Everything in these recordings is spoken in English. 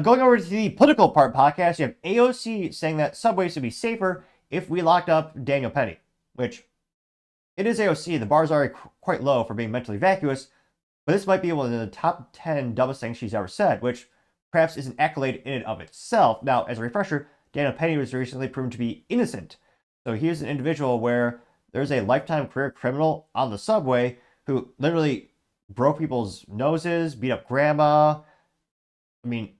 Going over to the political part podcast, you have AOC saying that subways would be safer if we locked up Daniel Penny, which it is AOC. The bar's already quite low for being mentally vacuous, but this might be one of the top 10 dumbest things she's ever said, which perhaps is an accolade in and of itself. Now, as a refresher, Daniel Penny was recently proven to be innocent. So here's an individual where there's a lifetime career criminal on the subway who literally broke people's noses, beat up grandma. I mean,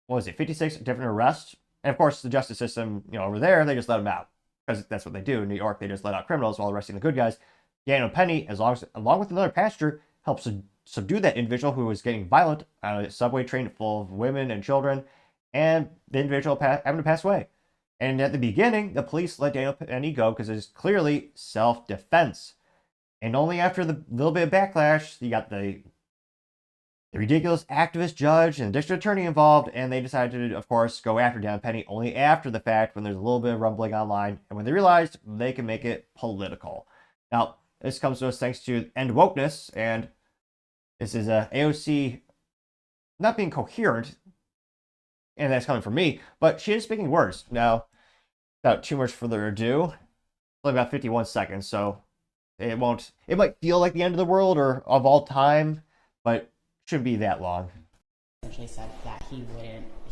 what was it, 56 different arrests? And of course, the justice system, over there, they just let him out because that's what they do. In New York, they just let out criminals while arresting the good guys. Daniel Penny, along with another passenger, helped subdue that individual who was getting violent on a subway train full of women and children, and the individual having to pass away. And at the beginning, the police let Daniel Penny go because it's clearly self-defense. And only after the little bit of backlash, you got the ridiculous activist judge and district attorney involved, and they decided to, of course, go after Daniel Penny only after the fact when there's a little bit of rumbling online, and when they realized they can make it political. Now, this comes to us thanks to End Wokeness, and this is AOC not being coherent, and that's coming from me, but she is speaking words. Now, without too much further ado, only about 51 seconds, so it might feel like the end of the world or of all time, but shouldn't be that long. Essentially said that he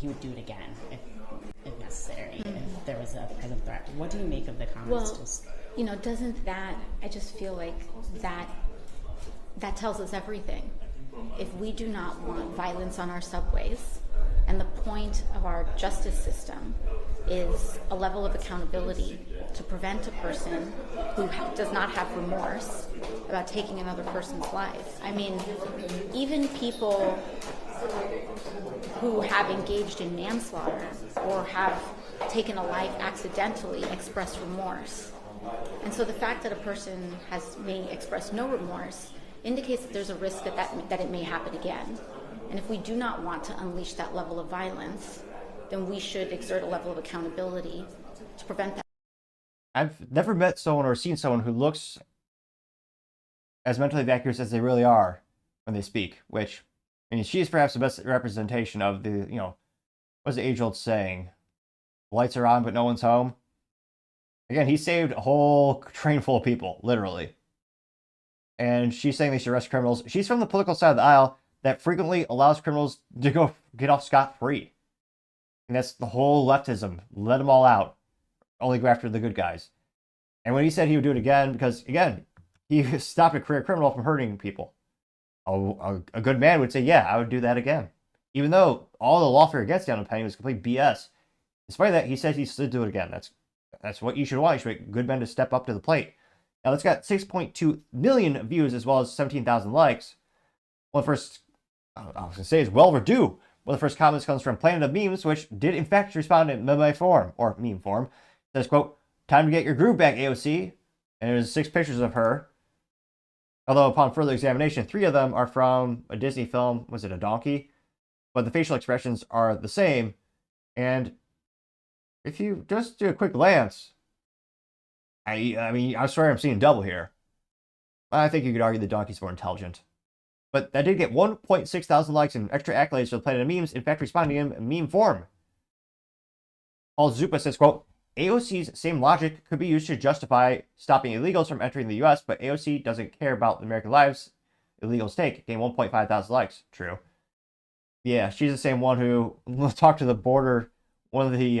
would do it again if necessary, if there was a present threat. What do you make of the comments? Well, doesn't that, I just feel like that tells us everything. If we do not want violence on our subways, and the point of our justice system is a level of accountability to prevent a person who does not have remorse about taking another person's life. I mean, even people who have engaged in manslaughter or have taken a life accidentally express remorse. And so the fact that a person may express no remorse indicates that there's a risk that it may happen again. And if we do not want to unleash that level of violence, then we should exert a level of accountability to prevent that. I've never met someone or seen someone who looks as mentally vacuous as they really are when they speak, which, I mean, she is perhaps the best representation of the, what's the age-old saying? Lights are on, but no one's home. Again, he saved a whole train full of people, literally. And she's saying they should arrest criminals. She's from the political side of the aisle that frequently allows criminals to go get off scot-free. And that's the whole leftism. Let them all out. Only go after the good guys. And when he said he would do it again, because, again, he stopped a career criminal from hurting people. A good man would say, yeah, I would do that again. Even though all the lawfare against Daniel Penny was complete BS. Despite that, he says he still do it again. That's what you should want. You should make good men to step up to the plate. Now, it's got 6.2 million views as well as 17,000 likes. Well, the first, I was going to say, is well overdue. One of the first comments comes from Planet of Memes, which did in fact respond in meme form. It says, quote, "Time to get your groove back, AOC." And there's 6 pictures of her. Although upon further examination, 3 of them are from a Disney film. Was it a donkey? But the facial expressions are the same. And if you just do a quick glance, I mean, I swear I'm seeing double here. I think you could argue the donkey's more intelligent. But that did get 1.6 thousand likes and extra accolades for the Planet of Memes, in fact responding in meme form. Paul Zupa says, quote, "AOC's same logic could be used to justify stopping illegals from entering the US, but AOC doesn't care about the American lives illegals take." Gained 1.5 thousand likes. True. Yeah, she's the same one who talked to the border, one of the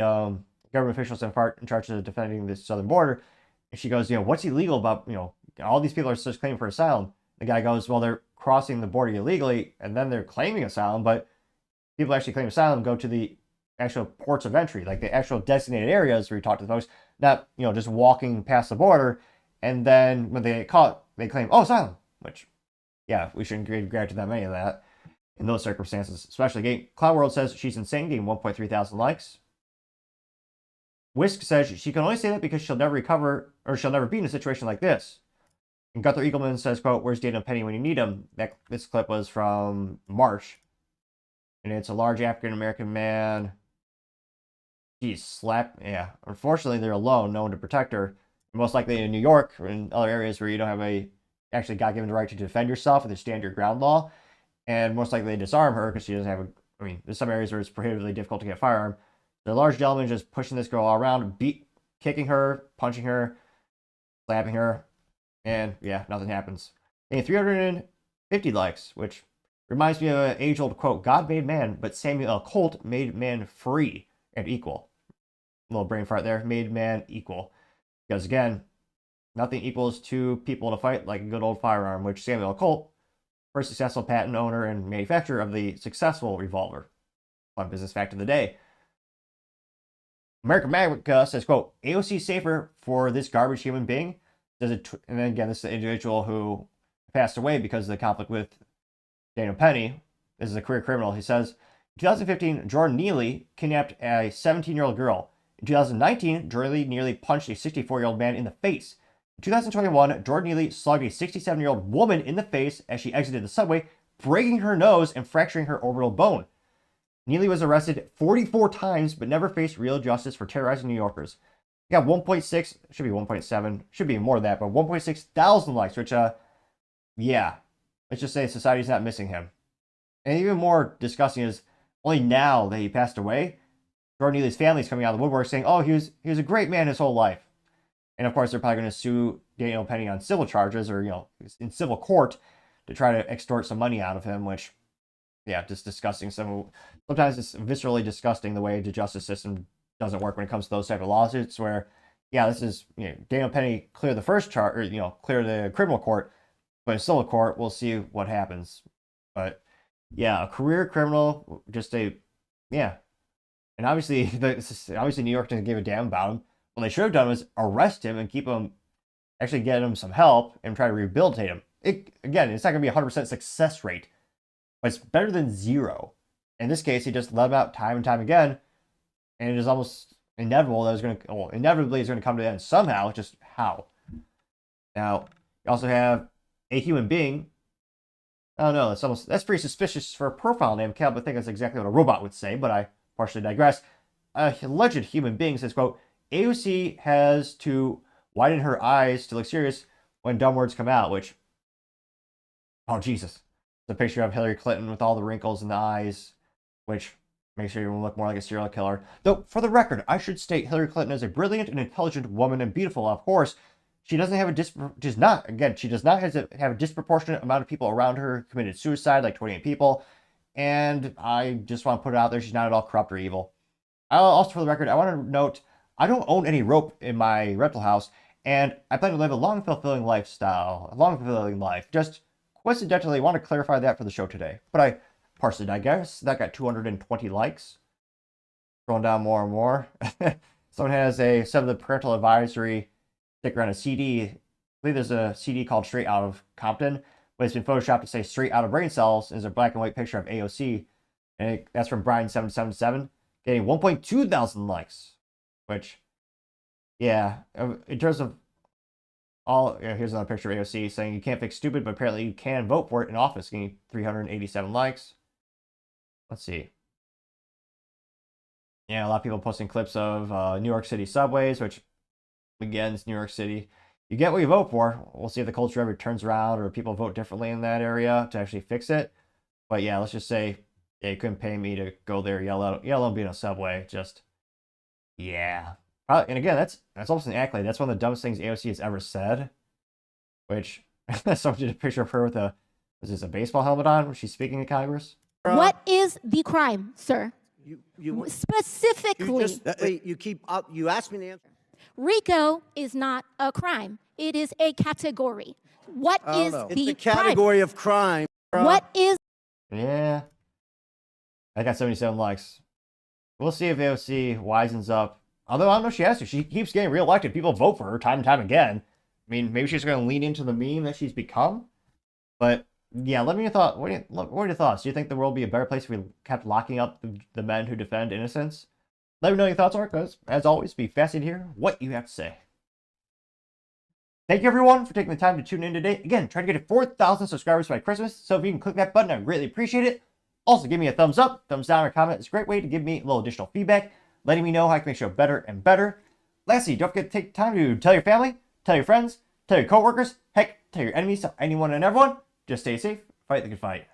government officials in charge of defending the southern border. And she goes, what's illegal about, all these people are just claiming for asylum. The guy goes, well, they're crossing the border illegally, and then they're claiming asylum, but people actually claim asylum go to the actual ports of entry, like the actual designated areas where you talk to the folks, not, just walking past the border, and then when they get caught, they claim, oh, asylum, which, yeah, we shouldn't give granted them any of that in those circumstances, especially. Cloud World says she's insane, getting 1.3 thousand likes. Whisk says she can only say that because she'll never recover, or she'll never be in a situation like this. And Gunther Eagleman says, quote, "Where's Daniel Penny when you need him?" This clip was from March. And it's a large African-American man. He's slapped. Yeah. Unfortunately, they're alone. No one to protect her. Most likely in New York or in other areas where you don't have actually got given the right to defend yourself with the stand your ground law. And most likely they disarm her because she doesn't have I mean, there's some areas where it's prohibitively difficult to get a firearm. The large gentleman just pushing this girl all around, kicking her, punching her, slapping her, and yeah, nothing happens. And 350 likes, which reminds me of an age-old quote: "God made man, but Samuel Colt made man free and equal." A little brain fart there. Made man equal, because again, nothing equals two people in a fight like a good old firearm, which Samuel Colt, first successful patent owner and manufacturer of the successful revolver. Fun business fact of the day. American Magica says, quote, "AOC safer for this garbage human being." And then again, this is the individual who passed away because of the conflict with Daniel Penny. This is a career criminal. He says, in 2015, Jordan Neely kidnapped a 17-year-old girl. In 2019, Jordan nearly punched a 64-year-old man in the face. In 2021, Jordan Neely slugged a 67-year-old woman in the face as she exited the subway, breaking her nose and fracturing her orbital bone. Neely was arrested 44 times but never faced real justice for terrorizing New Yorkers. He got 1.6, should be 1.7, should be more than that, but 1.6 thousand likes, which, yeah, let's just say society's not missing him. And even more disgusting is, only now that he passed away, Jordan Neely's family is coming out of the woodwork saying, oh, he was a great man his whole life. And of course, they're probably going to sue Daniel Penny on civil charges or, in civil court to try to extort some money out of him, which, yeah, just disgusting. Sometimes it's viscerally disgusting the way the justice system doesn't work when it comes to those type of lawsuits where, yeah, this is, Daniel Penny cleared the first charge, or, clear the criminal court, but in civil court, we'll see what happens. But, yeah, a career criminal, yeah. And obviously, New York doesn't give a damn about him. What they should have done was arrest him and keep him, actually get him some help and try to rehabilitate him. Again, it's not going to be a 100% success rate, but it's better than zero. In this case, he just let him out time and time again, and it is almost inevitable that inevitably it's going to come to the end somehow, just how. Now, you also have a human being. I don't know, that's pretty suspicious for a profile name. Can't but think that's exactly what a robot would say, but I partially digress. A alleged human being says, quote, AOC has to widen her eyes to look serious when dumb words come out, which, oh, Jesus. It's a picture of Hillary Clinton with all the wrinkles in the eyes, which makes her even look more like a serial killer. Though, for the record, I should state Hillary Clinton is a brilliant and intelligent woman and beautiful, of course. She does not have a disproportionate amount of people around her committed suicide, like 28 people. And I just want to put it out there, she's not at all corrupt or evil. Also, for the record, I want to note, I don't own any rope in my rental house, and I plan to live a long, fulfilling life. Just coincidentally, want to clarify that for the show today. But I partially digress. That got 220 likes. Scrolling down more and more. Someone has some of the parental advisory sticker on a CD. I believe there's a CD called Straight Out of Compton, but it's been photoshopped to say Straight Out of Brain Cells. There's a black and white picture of AOC, and that's from Brian777, getting 1.2 thousand likes. Which, yeah, in terms of here's another picture of AOC saying you can't fix stupid, but apparently you can vote for it in office, getting 387 likes. Let's see. Yeah, a lot of people posting clips of New York City subways, which, again, it's New York City. You get what you vote for. We'll see if the culture ever turns around or people vote differently in that area to actually fix it. But yeah, let's just say, yeah, you couldn't pay me to go there, yell and be in a subway. Just, yeah. And again, that's almost an accolade. That's one of the dumbest things AOC has ever said. Which, someone did a picture of her with a baseball helmet on when she's speaking to Congress. What is the crime, sir? You Specifically. You asked me to answer. RICO is not a crime. It is a category. What is the It's a category of crime. What is... Yeah. I got 77 likes. We'll see if AOC wisens up. Although I don't know if she has to. She keeps getting reelected. People vote for her time and time again. I mean, maybe she's going to lean into the meme that she's become. But, yeah, let me know your thoughts. What are your thoughts? Do you think the world would be a better place if we kept locking up the men who defend innocence? Let me know your thoughts are, because, as always, be fascinated to hear what you have to say. Thank you, everyone, for taking the time to tune in today. Again, try to get to 4,000 subscribers by Christmas, so if you can click that button, I'd really appreciate it. Also, give me a thumbs up, thumbs down, or comment. It's a great way to give me a little additional feedback, letting me know how I can make the show better and better. Lastly, don't forget to take time to tell your family, tell your friends, tell your coworkers, heck, tell your enemies, tell anyone and everyone. Just stay safe, fight the good fight.